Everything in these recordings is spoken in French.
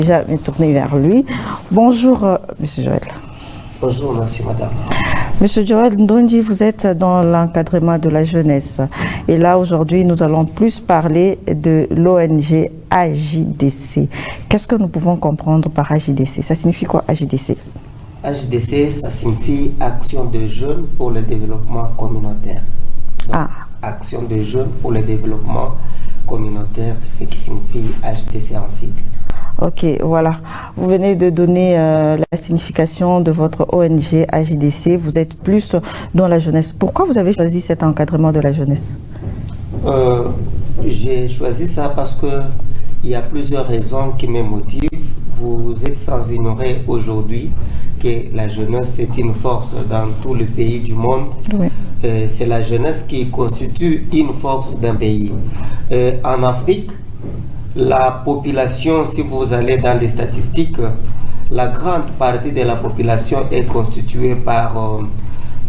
déjà me tourner vers lui. Bonjour, Monsieur Joël. Bonjour, merci madame. Monsieur Joël Ndonji, vous êtes dans l'encadrement de la jeunesse. Et là, aujourd'hui, nous allons plus parler de l'ONG AJDC. Qu'est-ce que nous pouvons comprendre par AJDC? Ça signifie quoi, AJDC? AJDC, ça signifie Action de jeunes pour le développement communautaire. Donc, Action de jeunes pour le développement communautaire, c'est ce qui signifie AJDC en cible. Ok, voilà. Vous venez de donner la signification de votre ONG AJDC. Vous êtes plus dans la jeunesse. Pourquoi vous avez choisi cet encadrement de la jeunesse? J'ai choisi ça parce qu'il y a plusieurs raisons qui me motivent. Vous êtes sans ignorer aujourd'hui que la jeunesse, c'est une force dans tous les pays du monde. Oui. C'est la jeunesse qui constitue une force d'un pays. En Afrique, la population, si vous allez dans les statistiques, la grande partie de la population est constituée par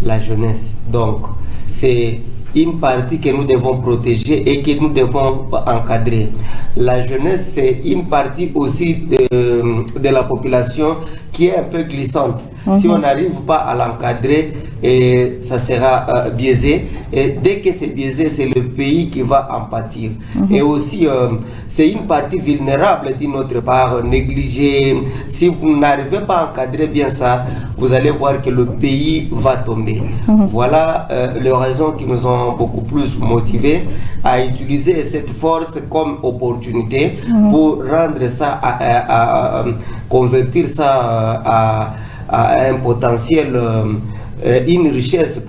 la jeunesse. Donc, c'est une partie que nous devons protéger et que nous devons encadrer. La jeunesse, c'est une partie aussi de la population qui est un peu glissante. Si on n'arrive pas à l'encadrer, ça sera biaisé. Et dès que c'est biaisé, c'est le pays qui va en pâtir. Et aussi, c'est une partie vulnérable d'une autre part, négligée. Si vous n'arrivez pas à encadrer bien ça, vous allez voir que le pays va tomber. Voilà les raisons qui nous ont beaucoup plus motivés à utiliser cette force comme opportunité pour rendre ça, convertir ça à un potentiel, une richesse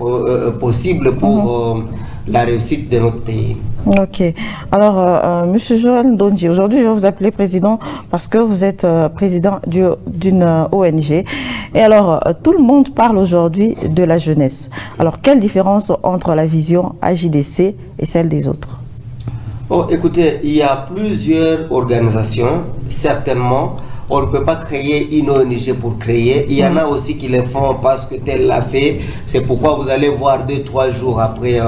possible pour la réussite de notre pays. Ok. Alors, Monsieur Joël Ndonji, aujourd'hui, je vais vous appeler président parce que vous êtes président d'une ONG. Et alors, tout le monde parle aujourd'hui de la jeunesse. Alors, quelle différence entre la vision AJDC et celle des autres? Oh, écoutez, il y a plusieurs organisations, certainement. On ne peut pas créer une ONG pour créer. Il y en a aussi qui le font parce que tel l'a fait. C'est pourquoi vous allez voir 2-3 jours après,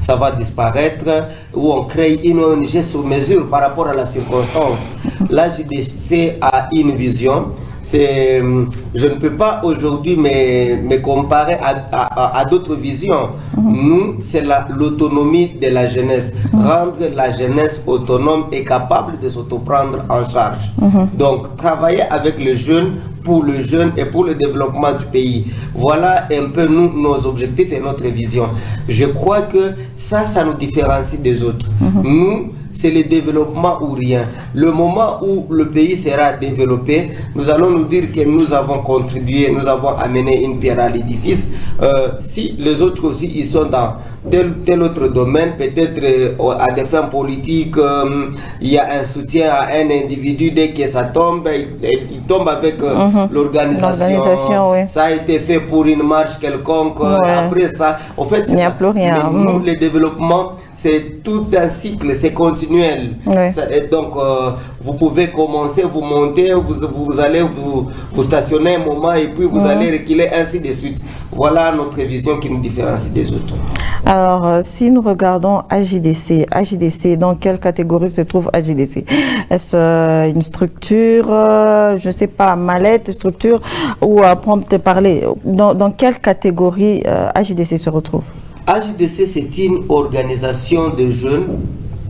ça va disparaître. Où on crée une ONG sur mesure par rapport à la circonstance. L'AJDC a une vision. Je ne peux pas aujourd'hui me comparer à d'autres visions. Nous, c'est l'autonomie de la jeunesse. Rendre la jeunesse autonome et capable de s'autoprendre en charge. Donc, travailler avec les jeunes, pour le jeune et pour le développement du pays. Voilà un peu nos objectifs et notre vision. Je crois que ça nous différencie des autres. Nous, c'est le développement ou rien. Le moment où le pays sera développé, nous allons nous dire que nous avons contribué, nous avons amené une pierre à l'édifice. Si les autres aussi, ils sont dans tel autre domaine, peut-être à des fins politiques, il y a un soutien à un individu, dès que ça tombe, il tombe avec l'organisation. Oui. Ça a été fait pour une marche quelconque. Après ça, en fait, il n'y a plus rien. Mais nous, le développement, c'est tout un cycle, c'est continuel. Donc, vous pouvez commencer, vous montez, vous allez vous stationner un moment et puis vous allez reculer, ainsi de suite. Voilà notre vision qui nous différencie des autres. Alors, si nous regardons AJDC, dans quelle catégorie se trouve AJDC? Est-ce une structure, je ne sais pas, mallette, structure, ou prompt parler? Dans quelle catégorie AJDC se retrouve? AJDC, c'est une organisation de jeunes,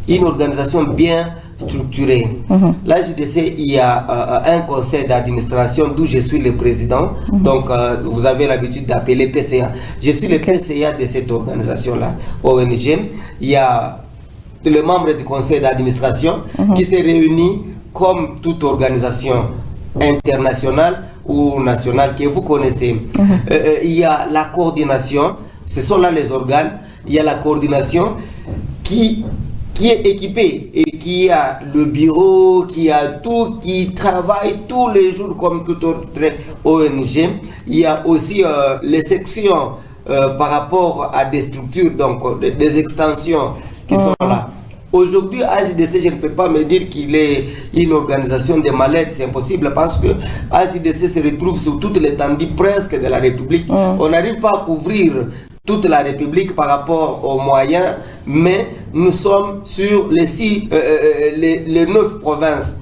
une organisation bien structurée. L'AJDC, il y a un conseil d'administration d'où je suis le président. Donc, vous avez l'habitude d'appeler PCA. Je suis le PCA de cette organisation-là, ONG. Il y a le membre du conseil d'administration qui se réunit comme toute organisation internationale ou nationale que vous connaissez. Il y a la coordination. Ce sont là les organes. Il y a la coordination qui est équipée et qui a le bureau, qui a tout, qui travaille tous les jours comme toute autre ONG. Il y a aussi les sections par rapport à des structures, donc des extensions qui sont là. Aujourd'hui, AJDC, je ne peux pas me dire qu'il est une organisation de mallettes, c'est impossible parce que AJDC se retrouve sur toute l'étendue presque de la République. On n'arrive pas à couvrir toute la République par rapport aux moyens, mais nous sommes sur les 9 provinces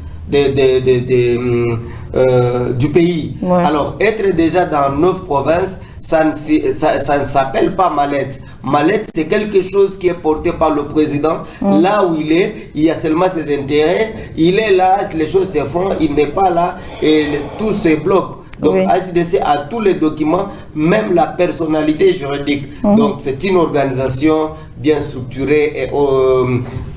du pays. Ouais. Alors, être déjà dans 9 provinces, ça ne s'appelle pas mallette. Mallette, c'est quelque chose qui est porté par le président. Là où il est, il y a seulement ses intérêts. Il est là, les choses se font, il n'est pas là et tout se bloque. Donc, Oui. HDC a tous les documents, même la personnalité juridique. Donc, c'est une organisation bien structurée et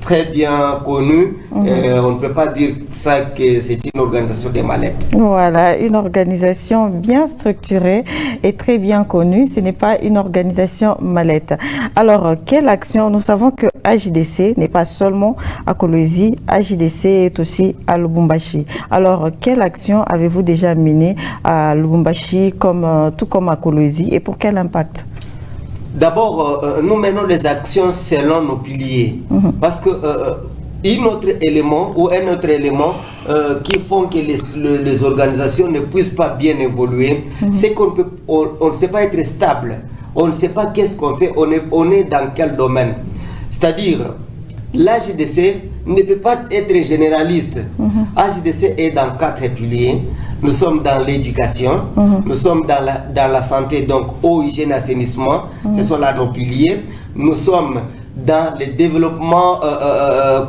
très bien connue. On ne peut pas dire ça que c'est une organisation des mallettes. Voilà, une organisation bien structurée et très bien connue. Ce n'est pas une organisation mallette. Alors, quelle action? Nous savons que HDC n'est pas seulement à Kolwezi, HDC est aussi à Lubumbashi. Alors, quelle action avez-vous déjà menée à Lubumbashi, tout comme à Kolwezi, et pour quel impact? D'abord, nous menons les actions selon nos piliers. Parce que un autre élément qui font que les organisations ne puissent pas bien évoluer, c'est qu'on ne sait pas être stable. On ne sait pas qu'est-ce qu'on fait, on est dans quel domaine. C'est-à-dire, l'HDC ne peut pas être généraliste. HDC est dans 4 piliers. Nous sommes dans l'éducation, nous sommes dans la santé, donc eau, hygiène, assainissement, ce sont là nos piliers. Nous sommes dans le développement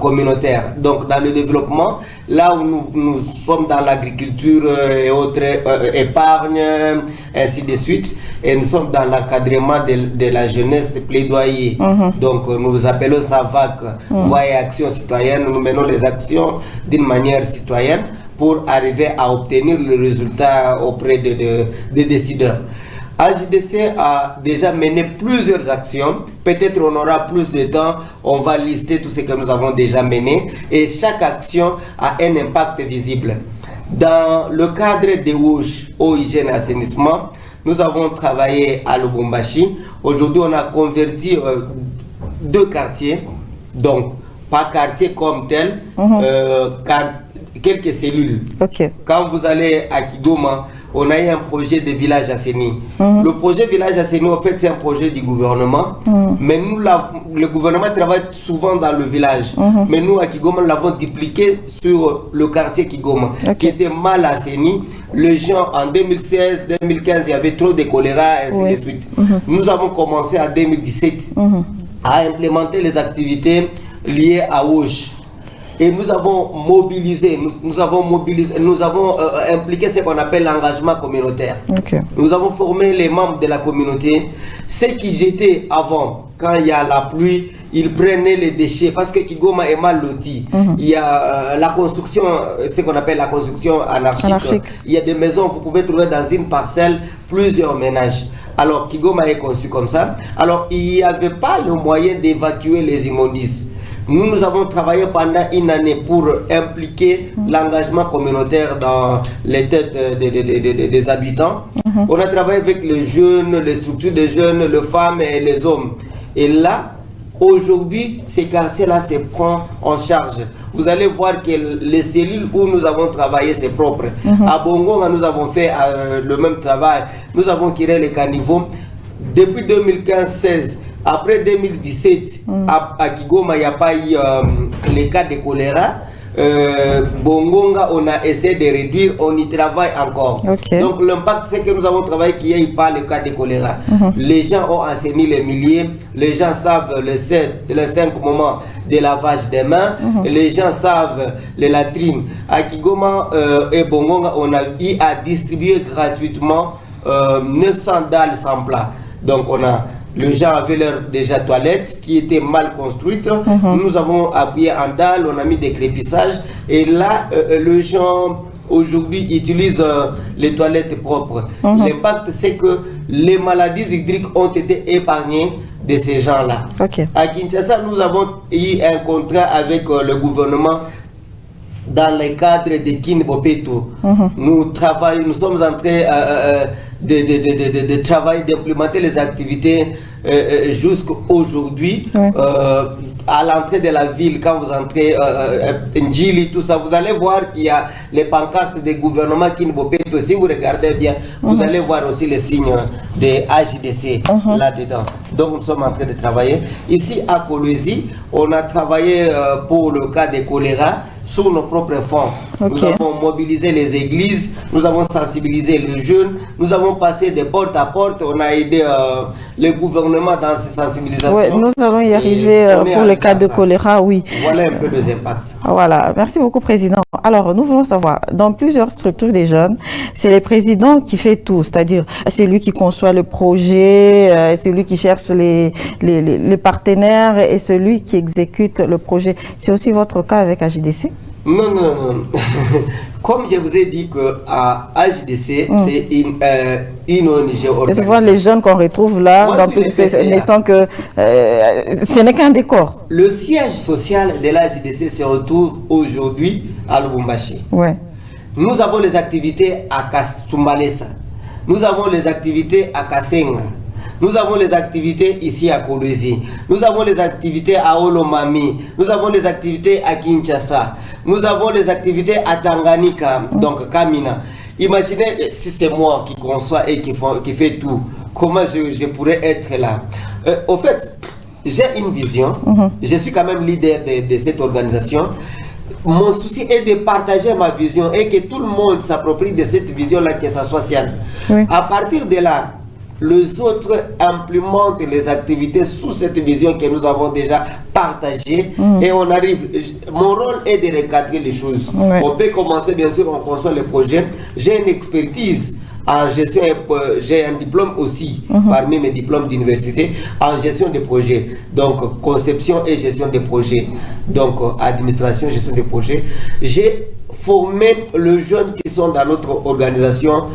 communautaire, donc dans le développement, là où nous sommes dans l'agriculture et autres, épargne, ainsi de suite, et nous sommes dans l'encadrement de la jeunesse, de plaidoyer. Donc nous appelons ça VAC, Voix et Action Citoyenne. Nous menons les actions d'une manière citoyenne pour arriver à obtenir le résultat auprès des décideurs. HDC a déjà mené plusieurs actions. Peut-être on aura plus de temps. On va lister tout ce que nous avons déjà mené. Et chaque action a un impact visible. Dans le cadre des WOUCH, eau, hygiène et assainissement, nous avons travaillé à Lubumbashi. Aujourd'hui, on a converti 2 quartiers. Donc, pas quartier comme tel, quelques cellules. Ok. Quand vous allez à Kigoma, on a eu un projet de village assaini. Le projet village assaini, en fait, c'est un projet du gouvernement. Mais nous, le gouvernement travaille souvent dans le village. Mais nous, à Kigoma, nous l'avons dupliqué sur le quartier Kigoma, qui était mal assaini. Les gens, en 2016, 2015, il y avait trop de choléra, ainsi de suite. Nous avons commencé en 2017 à implémenter les activités liées à WOUCH. Et nous avons mobilisé, nous avons impliqué ce qu'on appelle l'engagement communautaire. Okay. Nous avons formé les membres de la communauté. Ceux qui jetaient avant, quand il y a la pluie, ils prenaient les déchets parce que Kigoma est mal loti. Il y a la construction, ce qu'on appelle la construction anarchique. Il y a des maisons, vous pouvez trouver dans une parcelle plusieurs ménages. Alors Kigoma est conçu comme ça. Alors il n'y avait pas le moyen d'évacuer les immondices. Nous avons travaillé pendant une année pour impliquer l'engagement communautaire dans les têtes des habitants. On a travaillé avec les jeunes, les structures des jeunes, les femmes et les hommes. Et là, aujourd'hui, ces quartiers-là se prennent en charge. Vous allez voir que les cellules où nous avons travaillé, c'est propre. À Bongo, nous avons fait le même travail. Nous avons créé les caniveaux. Depuis 2015-16, après 2017, à Kigoma, il n'y a pas eu les cas de choléra. Bongonga, on a essayé de réduire, on y travaille encore. Okay. Donc l'impact, c'est que nous avons travaillé qu'il n'y ait pas le cas de choléra. Les gens ont enseigné les milliers, les gens savent les 5 moments de lavage des mains, les gens savent les latrines. À Kigoma et Bongonga, on a eu à distribuer gratuitement 900 dalles sans plat. Donc les gens avaient leur déjà toilettes qui étaient mal construites. Nous avons appuyé en dalle, on a mis des crépissages. Et là, les gens aujourd'hui utilisent les toilettes propres. L'impact, c'est que les maladies hydriques ont été épargnées de ces gens-là. Okay. À Kinshasa, nous avons eu un contrat avec le gouvernement dans le cadre de Kinbopeto. Nous sommes en train de travailler, d'implémenter les activités jusqu'à aujourd'hui. À l'entrée de la ville, quand vous entrez Ndjili, tout ça, vous allez voir qu'il y a les pancartes des gouvernements Kinbopeto. Si vous regardez bien, vous allez voir aussi les signes de HDC là-dedans. Donc nous sommes en train de travailler. Ici à Kolwezi, on a travaillé pour le cas de choléra sur nos propres fonds. Nous avons mobilisé les églises, nous avons sensibilisé les jeunes, nous avons passé de porte à porte, on a aidé le gouvernement dans ces sensibilisations. Oui, nous allons y arriver pour le cas de choléra, oui. Voilà un peu les impacts. Voilà, merci beaucoup, Président. Alors, nous voulons savoir, dans plusieurs structures des jeunes, c'est le président qui fait tout, c'est-à-dire c'est lui qui conçoit le projet, c'est lui qui cherche les partenaires et celui qui exécute le projet. C'est aussi votre cas avec AJDC? Non, non, non. Comme je vous ai dit qu'à AJDC, c'est une ONG organisée. Je vois les jeunes qu'on retrouve là, dans plus, ce n'est qu'un décor. Le siège social de l'AJDC se retrouve aujourd'hui à Lubumbashi. Ouais. Nous avons les activités à Kasumbalesa. Nous avons les activités à Kasenga. Nous avons les activités ici à Kolwezi. Nous avons les activités à Olomami. Nous avons les activités à Kinshasa. Nous avons les activités à Tanganyika, donc Kamina. Imaginez si c'est moi qui conçois et qui fait tout. Comment je pourrais être là? Au fait, j'ai une vision. Je suis quand même leader de cette organisation. Mon souci est de partager ma vision et que tout le monde s'approprie de cette vision-là, que ça soit sienne. Oui. À partir de là, les autres implémentent les activités sous cette vision que nous avons déjà partagée et on arrive. Mon rôle est de recadrer les choses. Oui. On peut commencer, bien sûr, on conçoit le projet. J'ai une expertise en gestion, j'ai un diplôme aussi, parmi mes diplômes d'université, en gestion de projets. Donc, conception et gestion de projets. Donc, administration, gestion de projets. J'ai formé les jeunes qui sont dans notre organisation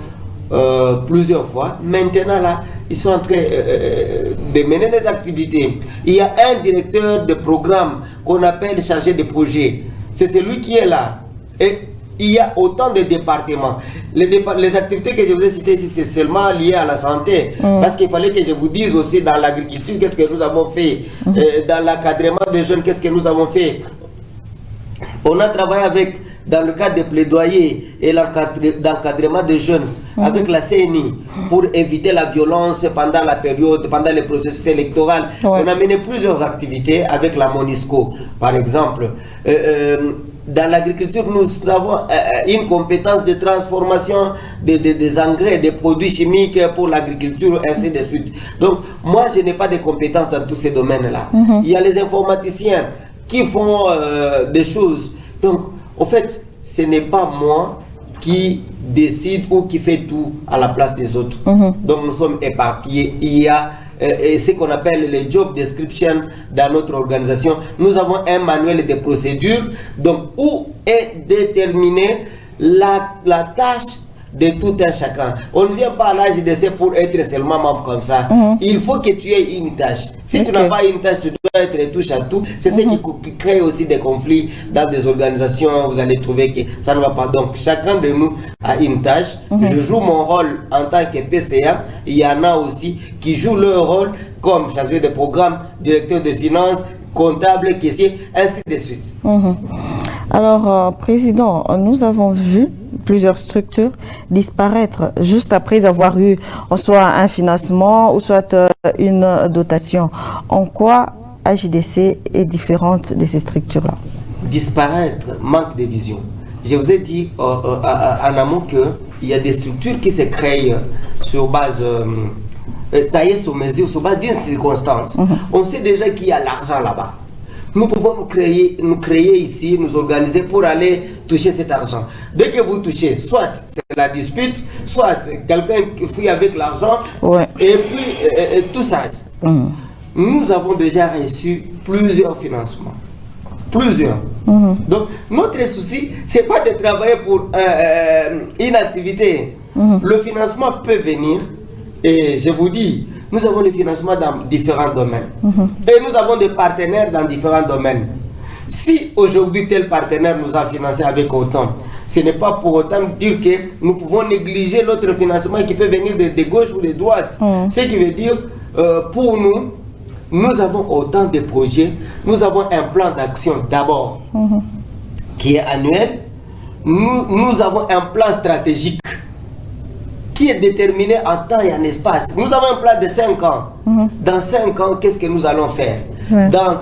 plusieurs fois. Maintenant, là, ils sont en train de mener des activités. Il y a un directeur de programme qu'on appelle chargé de projet. C'est celui qui est là. Et il y a autant de départements. Les activités que je vous ai citées ici, c'est seulement lié à la santé. Parce qu'il fallait que je vous dise aussi dans l'agriculture, qu'est-ce que nous avons fait. Dans l'encadrement des jeunes, qu'est-ce que nous avons fait. On a travaillé avec, dans le cadre des plaidoyers et d'encadrement des jeunes, avec la CNI, pour éviter la violence pendant la période, pendant le processus électoral. On a mené plusieurs activités avec la MONUSCO, par exemple. Dans l'agriculture, nous avons une compétence de transformation des engrais, des produits chimiques pour l'agriculture, ainsi de suite. Donc, moi, je n'ai pas de compétences dans tous ces domaines-là. Il y a les informaticiens qui font des choses. Donc, en fait, ce n'est pas moi qui décide ou qui fait tout à la place des autres. Donc, nous sommes éparpillés. Il y a ce qu'on appelle les job description dans notre organisation. Nous avons un manuel de procédure, donc où est déterminée la tâche de tout un chacun. On ne vient pas à l'AJDC pour être seulement membre comme ça. Il faut que tu aies une tâche. Si tu n'as pas une tâche, tu dois être touche à tout. C'est ce qui crée aussi des conflits dans des organisations. Vous allez trouver que ça ne va pas. Donc, chacun de nous a une tâche. Je joue mon rôle en tant que PCA. Il y en a aussi qui jouent leur rôle comme chargé de programme, directeur de finances, comptable, caissier, ainsi de suite. Alors, Président, nous avons vu plusieurs structures disparaître juste après avoir eu soit un financement ou soit une dotation. En quoi AJDC est différente de ces structures-là? Disparaître, manque de vision. Je vous ai dit en amont qu'il y a des structures qui se créent sur base taillées sur mesure, sur base d'une circonstance. On sait déjà qu'il y a l'argent là-bas. Nous pouvons nous créer ici, nous organiser pour aller toucher cet argent. Dès que vous touchez, soit c'est la dispute, soit quelqu'un qui fuit avec l'argent, et puis tout ça. Nous avons déjà reçu plusieurs financements. Plusieurs. Donc, notre souci, ce n'est pas de travailler pour une activité. Le financement peut venir, et je vous dis, nous avons des financements dans différents domaines. Et nous avons des partenaires dans différents domaines. Si aujourd'hui tel partenaire nous a financé avec autant, ce n'est pas pour autant dire que nous pouvons négliger l'autre financement qui peut venir de gauche ou de droite. Ce qui veut dire, pour nous, nous avons autant de projets. Nous avons un plan d'action d'abord qui est annuel. Nous avons un plan stratégique qui est déterminé en temps et en espace. Nous avons un plan de 5 ans. Dans 5 ans, qu'est-ce que nous allons faire? Ouais. Dans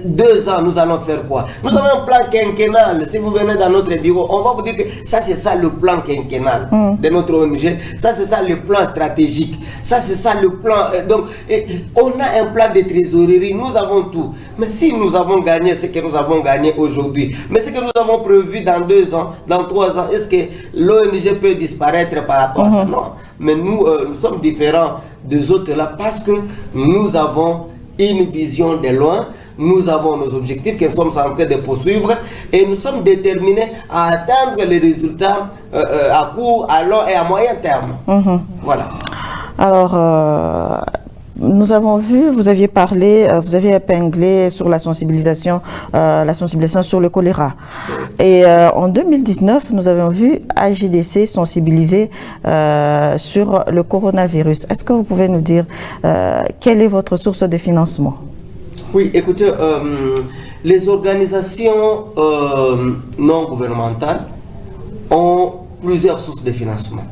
2 ans, nous allons faire quoi? Nous avons un plan quinquennal. Si vous venez dans notre bureau, on va vous dire que ça, c'est ça le plan quinquennal de notre ONG. Ça, c'est ça le plan stratégique. Ça, c'est ça le plan. Donc, on a un plan de trésorerie. Nous avons tout. Mais si nous avons gagné ce que nous avons gagné aujourd'hui, mais ce que nous avons prévu dans 2 ans, dans 3 ans, est-ce que l'ONG peut disparaître par rapport à ça? Non. Mais nous, nous sommes différents des autres là parce que nous avons une vision de loin, nous avons nos objectifs que nous sommes en train de poursuivre et nous sommes déterminés à atteindre les résultats à court, à long et à moyen terme. Voilà. Alors, nous avons vu, vous aviez parlé, vous avez épinglé sur la sensibilisation sur le choléra. Et en 2019, nous avons vu AJDC sensibiliser sur le coronavirus. Est-ce que vous pouvez nous dire quelle est votre source de financement? Oui, écoutez, les organisations non gouvernementales ont plusieurs sources de financement.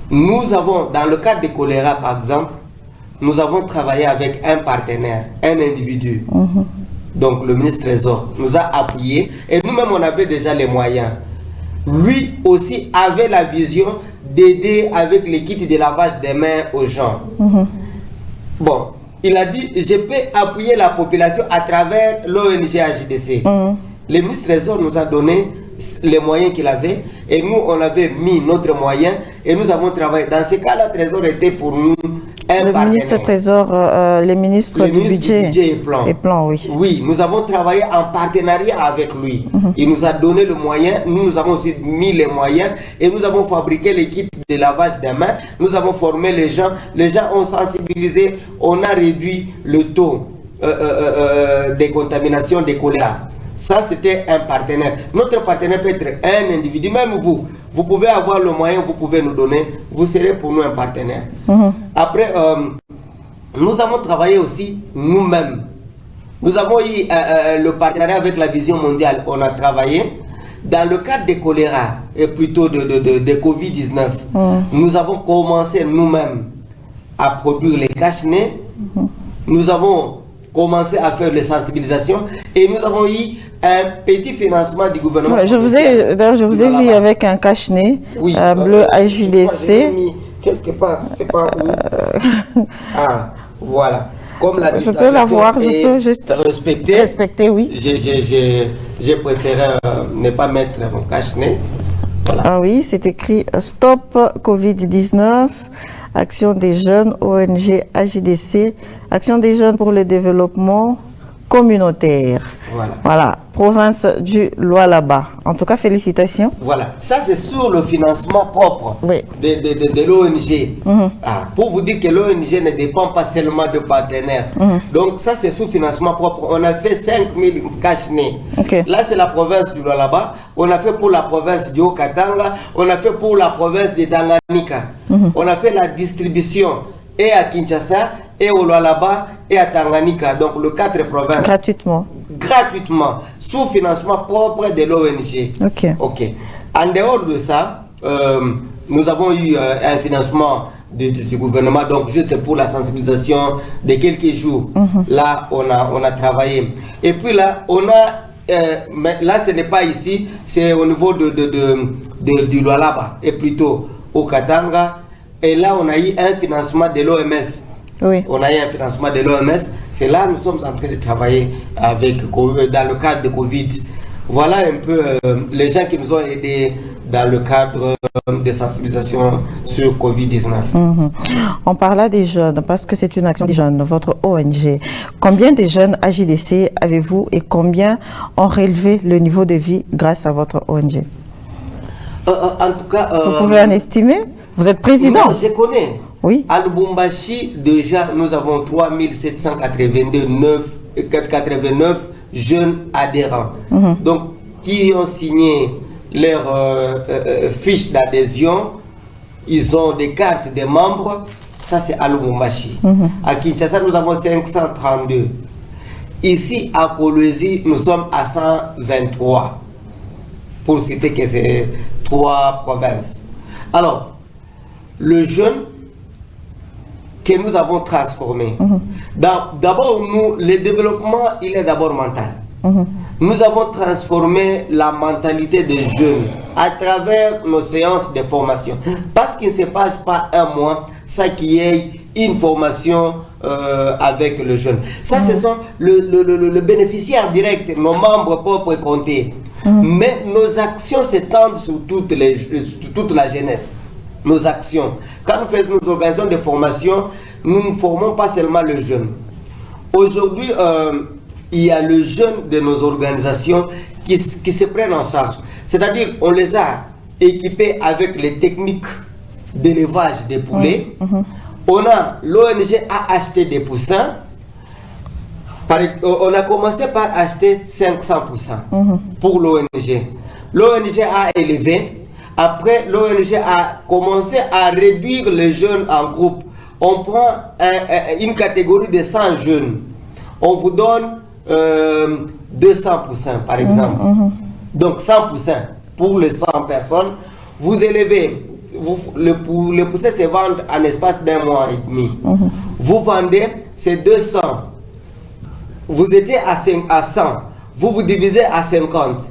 Nous avons, dans le cadre du choléra par exemple, nous avons travaillé avec un partenaire, un individu. Donc le ministre Trésor nous a appuyés et nous-mêmes on avait déjà les moyens. Lui aussi avait la vision d'aider avec les kits de lavage des mains aux gens. Bon, il a dit je peux appuyer la population à travers l'ONG AJDC. Le ministre Trésor nous a donné les moyens qu'il avait et nous on avait mis notre moyen et nous avons travaillé. Dans ce cas-là, Trésor était pour nous un le partenaire. Ministre Trésor, les ministres du budget et plan. Oui. Oui, nous avons travaillé en partenariat avec lui. Il nous a donné le moyen, nous avons aussi mis les moyens et nous avons fabriqué l'équipe de lavage des mains. Nous avons formé les gens ont sensibilisé, on a réduit le taux de contamination des choléra. Ça, c'était un partenaire. Notre partenaire peut être un individu, même vous. Vous pouvez avoir le moyen, vous pouvez nous donner. Vous serez pour nous un partenaire. Après, nous avons travaillé aussi nous-mêmes. Nous avons eu le partenariat avec la Vision mondiale. On a travaillé dans le cadre des choléra, et plutôt de Covid-19. Nous avons commencé nous-mêmes à produire les cache-nez. Nous avons commencé à faire les sensibilisations et nous avons eu un petit financement du gouvernement. Ouais, je vous ai vu avec un cache-nez bleu AJDC. Quelque part, c'est pas où. Ah, voilà. Comme la je peux l'avoir, je peux juste respecter, oui. J'ai préféré ne pas mettre mon cache-nez. Voilà. Ah oui, c'est écrit Stop Covid-19. Action des jeunes, ONG AJDC, Action des jeunes pour le développement communautaire. Voilà, province du Lualaba. En tout cas, félicitations. Voilà, ça c'est sur le financement propre de l'ONG. Pour vous dire que l'ONG ne dépend pas seulement de partenaires. Donc ça c'est sous financement propre. On a fait 5000 cache-nez. Là c'est la province du Lualaba. On a fait pour la province du Haut-Katanga. On a fait pour la province de Tanganyika. On a fait la distribution et à Kinshasa, et au Lualaba, et à Tanganyika. Donc, les 4 provinces. Gratuitement. Sous financement propre de l'ONG. Ok. En dehors de ça, nous avons eu un financement du gouvernement, donc juste pour la sensibilisation de quelques jours. Là, on a travaillé. Et puis là, on a... mais là, ce n'est pas ici, c'est au niveau du Lualaba, et plutôt au Katanga. Et là, on a eu un financement de l'OMS. On a eu un financement de l'OMS. C'est là que nous sommes en train de travailler dans le cadre de Covid. Voilà un peu les gens qui nous ont aidés dans le cadre de sensibilisation sur Covid-19. On parle des jeunes, parce que c'est une action des jeunes, votre ONG. Combien de jeunes AJDC avez-vous et combien ont relevé le niveau de vie grâce à votre ONG? En tout cas... vous pouvez en estimer? Vous êtes président? Non, je connais. Oui. À Lubumbashi, déjà, nous avons 3789 jeunes adhérents. Donc, qui ont signé leur fiche d'adhésion, ils ont des cartes de membres. Ça, c'est à Lubumbashi. À Kinshasa, nous avons 532. Ici, à Kolwezi, nous sommes à 123. Pour citer que c'est 3 provinces. Alors, le jeune que nous avons transformé. D'abord, nous, le développement, il est d'abord mental. Nous avons transformé la mentalité des jeunes à travers nos séances de formation. Parce qu'il ne se passe pas un mois sans qu'il y ait une formation avec le jeune. Ça, ce sont le bénéficiaire direct, nos membres propres et comptés. Mais nos actions s'étendent sur toute la jeunesse. Nos actions. Quand nous faisons nos organisations de formation, nous ne formons pas seulement le jeune. Aujourd'hui, il y a le jeune de nos organisations qui se prennent en charge. C'est-à-dire, on les a équipés avec les techniques d'élevage des poulets. L'ONG a acheté des poussins. On a commencé par acheter 500 poussins pour l'ONG. L'ONG a élevé. Après, l'ONG a commencé à réduire les jeunes en groupe. On prend une catégorie de 100 jeunes. On vous donne 200 poussins, par exemple. Donc 100 poussins pour les 100 personnes. Vous élevez. Les poussins se vendent en espace d'un mois et demi. Vous vendez ces 200. Vous étiez à 100. Vous divisez à 50.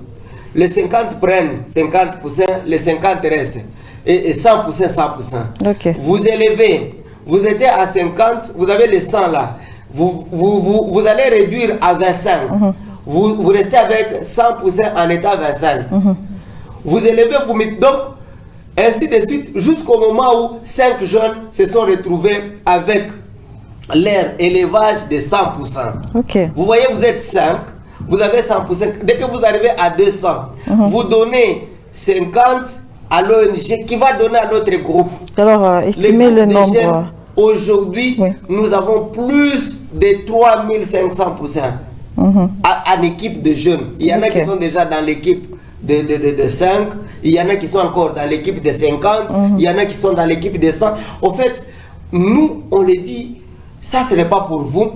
Les 50 prennent 50 poussins, les 50 restent. Et 100 poussins, 100 poussins. Okay. Vous élevez. Vous étiez à 50, vous avez les 100 là. Vous allez réduire à 25. Vous restez avec 100 poussins en état 25. Vous élevez, vous mettez donc, ainsi de suite, jusqu'au moment où 5 jeunes se sont retrouvés avec leur élevage de 100 poussins. Okay. Vous voyez, vous êtes 5, vous avez 100 poussins. Dès que vous arrivez à 200, vous donnez 50 à l'ONG qui va donner à notre groupe. Alors, estimez le nombre. Aujourd'hui, nous avons plus de 3500 poussins en équipe de jeunes. Il y en a qui sont déjà dans l'équipe de 5, il y en a qui sont encore dans l'équipe de 50, il y en a qui sont dans l'équipe de 100. En fait, nous, on les dit, ça ce n'est pas pour vous,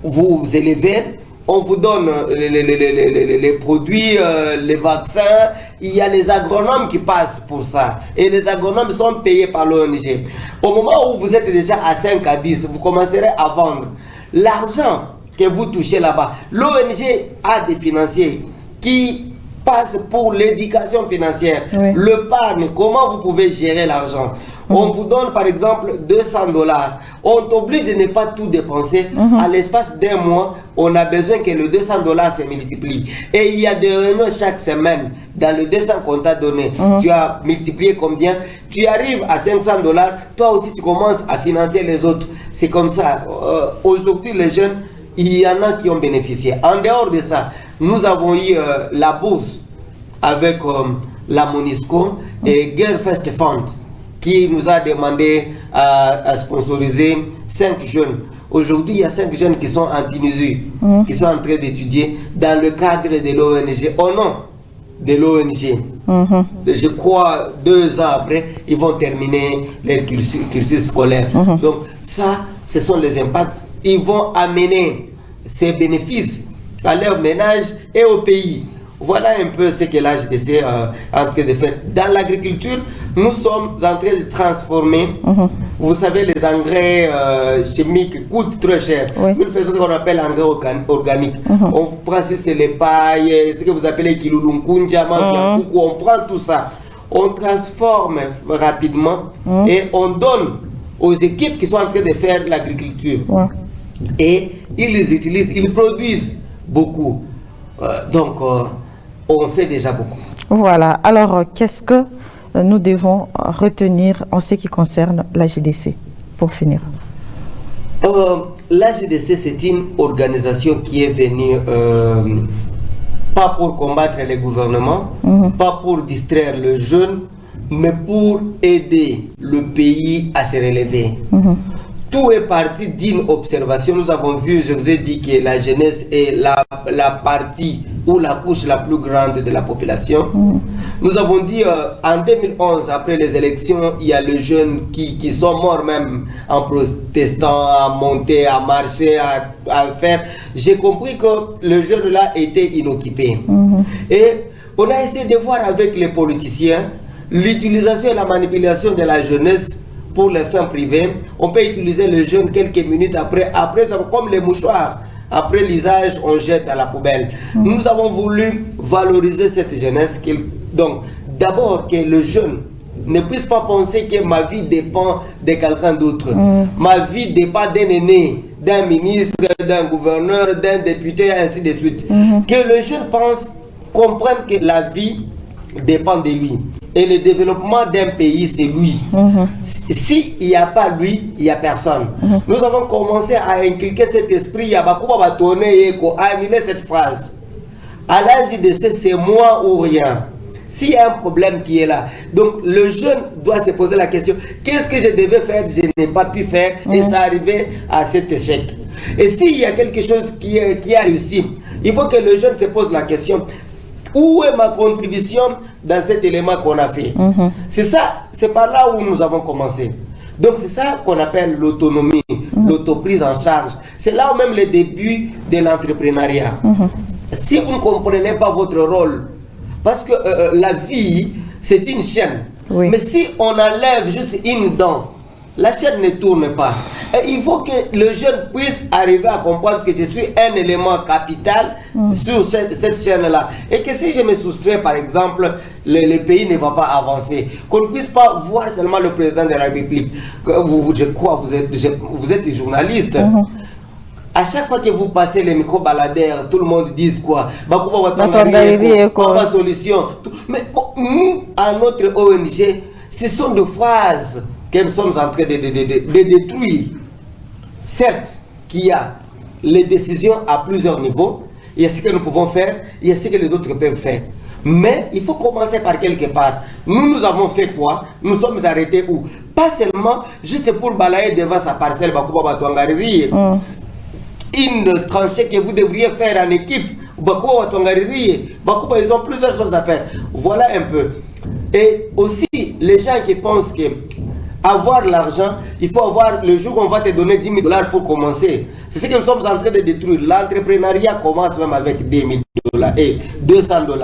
vous élevez, on vous donne les produits, les vaccins, il y a les agronomes qui passent pour ça. Et les agronomes sont payés par l'ONG. Au moment où vous êtes déjà à 5 à 10, vous commencerez à vendre. L'argent que vous touchez là-bas, l'ONG a des financiers qui passent pour l'éducation financière. Le PAN, comment vous pouvez gérer l'argent? On vous donne par exemple 200 $. On t'oblige de ne pas tout dépenser. À l'espace d'un mois, on a besoin que le 200 $ se multiplie. Et il y a des réunions chaque semaine. Dans le 200 qu'on t'a donné, tu as multiplié combien? Tu arrives à 500 $. Toi aussi, tu commences à financer les autres. C'est comme ça. Aujourd'hui, les jeunes, il y en a qui ont bénéficié. En dehors de ça, nous avons eu la bourse avec la Monisco et Girlfest Fund, qui nous a demandé à sponsoriser 5 jeunes. Aujourd'hui, il y a 5 jeunes qui sont en Tunisie, qui sont en train d'étudier dans le cadre de l'ONG, au nom de l'ONG. Je crois 2 ans après, ils vont terminer leur cursus scolaire. Donc ça, ce sont les impacts. Ils vont amener ces bénéfices à leur ménage et au pays. Voilà un peu ce que l'AJDC est en train de faire. Dans l'agriculture, nous sommes en train de transformer. Vous savez, les engrais chimiques coûtent très cher. Nous faisons ce qu'on appelle engrais organique. On prend si c'est les pailles, ce que vous appelez kilulunkunja, on prend tout ça. On transforme rapidement et on donne aux équipes qui sont en train de faire l'agriculture. Et ils les utilisent, ils produisent beaucoup. Donc, on fait déjà beaucoup. Voilà. Alors, qu'est-ce que nous devons retenir en ce qui concerne l'AJDC, pour finir? L'AJDC, c'est une organisation qui est venue pas pour combattre les gouvernements, pas pour distraire les jeunes, mais pour aider le pays à se relever. Tout est parti d'une observation. Nous avons vu, je vous ai dit que la jeunesse est la partie ou la couche la plus grande de la population. Nous avons dit en 2011, après les élections, il y a les jeunes qui sont morts même en protestant, à monter, à marcher, à faire. J'ai compris que le jeune là était inoccupé. Et on a essayé de voir avec les politiciens l'utilisation et la manipulation de la jeunesse pour les fins privées. On peut utiliser le jeûne quelques minutes après. Après, comme les mouchoirs. Après l'usage, on jette à la poubelle. Nous avons voulu valoriser cette jeunesse. Donc, d'abord, que le jeune ne puisse pas penser que ma vie dépend de quelqu'un d'autre. Ma vie dépend d'un aîné, d'un ministre, d'un gouverneur, d'un député, ainsi de suite. Que le jeune comprenne que la vie dépend de lui. Et le développement d'un pays, c'est lui. S'il n'y a pas lui, il n'y a personne. Nous avons commencé à inculquer cet esprit. Il y a annuler cette phrase. À l'âge de c'est moi ou rien. S'il y a un problème qui est là. Donc, le jeune doit se poser la question, qu'est-ce que je devais faire, je n'ai pas pu faire, et ça arrivait à cet échec. Et s'il y a quelque chose qui a réussi, il faut que le jeune se pose la question, où est ma contribution dans cet élément qu'on a fait? C'est ça, c'est par là où nous avons commencé. Donc, c'est ça qu'on appelle l'autonomie, l'autoprise en charge. C'est là où même le début de l'entrepreneuriat. Si vous ne comprenez pas votre rôle, parce que la vie, c'est une chaîne. Oui. Mais si on enlève juste une dent, la chaîne ne tourne pas. Et il faut que le jeune puisse arriver à comprendre que je suis un élément capital sur cette chaîne-là. Et que si je me soustrais, par exemple, le pays ne va pas avancer. Qu'on ne puisse pas voir seulement le président de la République. Je crois, vous êtes journaliste. À chaque fois que vous passez les micro-baladères, tout le monde dit quoi? Pas solution. Mais nous, à notre ONG, ce sont des phrases que nous sommes en train de détruire. Certes, qu'il y a les décisions à plusieurs niveaux, il y a ce que nous pouvons faire, il y a ce que les autres peuvent faire. Mais il faut commencer par quelque part. Nous avons fait quoi? Nous sommes arrêtés où? Pas seulement juste pour balayer devant sa parcelle, une tranchée que vous devriez faire en équipe. Ils ont plusieurs choses à faire. Voilà un peu. Et aussi, les gens qui pensent que avoir l'argent, il faut avoir le jour où on va te donner 10 000 $ pour commencer. C'est ce que nous sommes en train de détruire. L'entrepreneuriat commence même avec 10 000 $ et 200 $.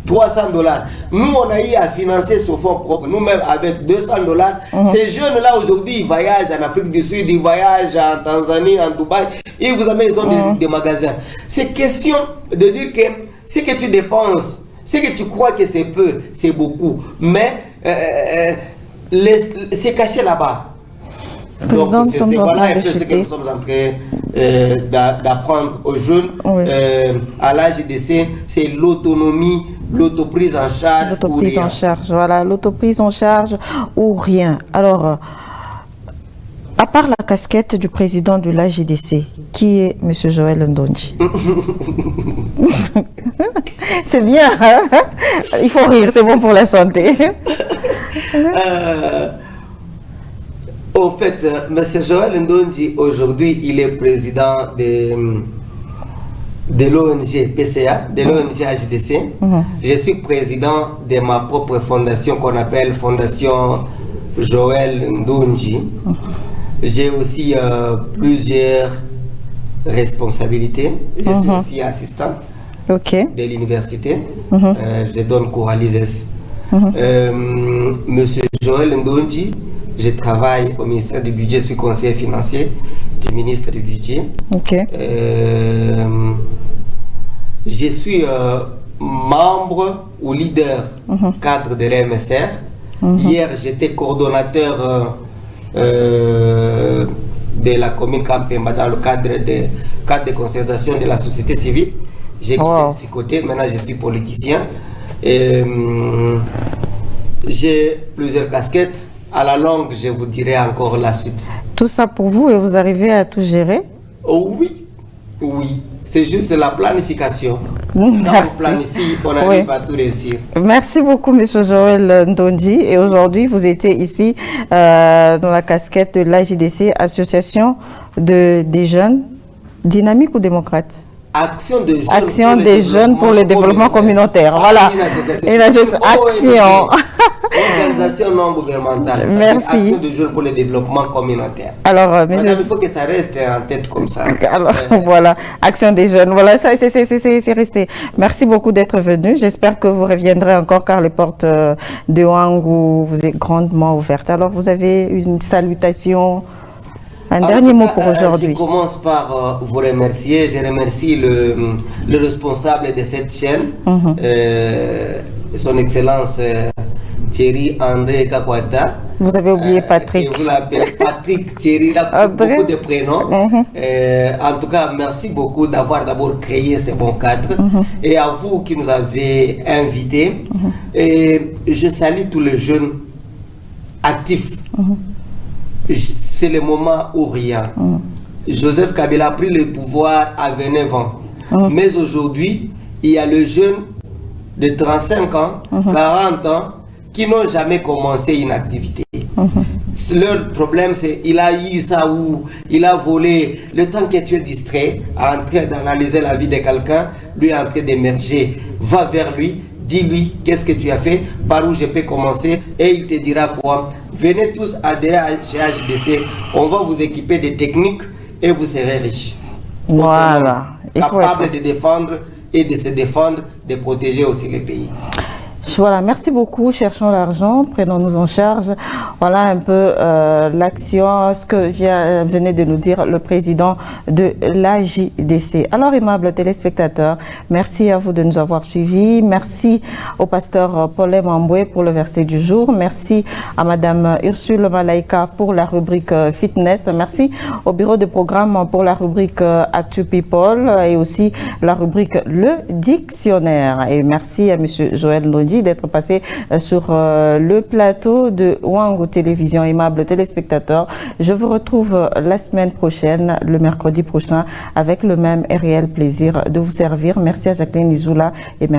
300 $. Nous, on a eu à financer sur fonds propres. Nous-mêmes, avec 200 $. Ces jeunes-là, aujourd'hui, ils voyagent en Afrique du Sud, ils voyagent en Tanzanie, en Dubaï. Ils vous amènent, ils ont des magasins. C'est question de dire que ce que tu dépenses, ce que tu crois que c'est peu, c'est beaucoup. Mais c'est caché là-bas. Donc, c'est voilà un peu ce que nous sommes en train d'apprendre aux jeunes. À l'âge d'essai, c'est l'autonomie, l'autoprise en charge. L'autoprise en charge, voilà, l'autoprise en charge ou rien. Alors, à part la casquette du président de l'AGDC, qui est M. Joël Ndonji? C'est bien, hein? Il faut rire, c'est bon pour la santé. Au fait, M. Joël Ndonji, aujourd'hui, il est président de l'ONG PCA, de l'ONG AGDC. Je suis président de ma propre fondation qu'on appelle Fondation Joël Ndonji. J'ai aussi plusieurs responsabilités. Je suis aussi assistant de l'université. Je donne cours à l'ISES. Monsieur Joël Ndonji, je travaille au ministère du Budget, je suis conseiller financier du ministre du Budget. Je suis membre ou leader cadre de l'MSR. Hier, j'étais coordonnateur de la commune Campemba dans le cadre de concertation de la société civile. J'ai quitté de ce côté, maintenant je suis politicien. J'ai plusieurs casquettes. À la longue, je vous dirai encore la suite. Tout ça pour vous et vous arrivez à tout gérer? Oh oui, oui. C'est juste la planification. Quand on planifie, on arrive à tout réussir. Merci beaucoup, M. Joël Ndonji. Et aujourd'hui, vous étiez ici dans la casquette de l'AJDC, Association des jeunes, dynamique ou démocrate? Action des jeunes pour le développement communautaire. Voilà. Une association. Action. Organisation non gouvernementale. Merci. Action de jeunes pour le développement communautaire. Alors, Madame, il faut que ça reste en tête comme ça. Alors, voilà, Action des jeunes. Voilà, ça, c'est resté. Merci beaucoup d'être venu. J'espère que vous reviendrez encore car les portes de Ouangou vous est grandement ouvertes. Alors, vous avez une salutation, un dernier mot pour aujourd'hui. Je commence par vous remercier. Je remercie le responsable de cette chaîne, son Excellence Thierry André Kakwata. Vous avez oublié Patrick. Vous l'appelez Patrick Thierry, il a beaucoup de prénoms. En tout cas, merci beaucoup d'avoir d'abord créé ce bon cadre. Et à vous qui nous avez invités. Et je salue tous les jeunes actifs. C'est le moment où rien. Joseph Kabila a pris le pouvoir à 29 ans. Mais aujourd'hui, il y a les jeunes de 35 ans, 40 ans, qui n'ont jamais commencé une activité. Leur problème, c'est qu'il a eu ça ou il a volé. Le temps que tu es distrait, en train d'analyser la vie de quelqu'un, lui est en train d'émerger. Va vers lui, dis-lui qu'est-ce que tu as fait, par où je peux commencer, et il te dira quoi. Venez tous adhérer chez HDC, on va vous équiper de techniques et vous serez riches. Voilà. Capable de défendre et de se défendre, de protéger aussi le pays. Voilà, merci beaucoup. Cherchons l'argent, prenons-nous en charge. Voilà un peu l'action, ce que venait de nous dire le président de l'AJDC. Alors, aimables téléspectateurs, merci à vous de nous avoir suivis. Merci au pasteur Paulin Mamboué pour le verset du jour. Merci à Madame Ursule Malaika pour la rubrique Fitness. Merci au bureau de programme pour la rubrique Actu People et aussi la rubrique Le Dictionnaire. Et merci à Monsieur Joël Ndonji d'être passé sur le plateau de Ouangou Télévision. Aimables téléspectateurs, je vous retrouve la semaine prochaine, le mercredi prochain, avec le même et réel plaisir de vous servir. Merci à Jacqueline Izoula et merci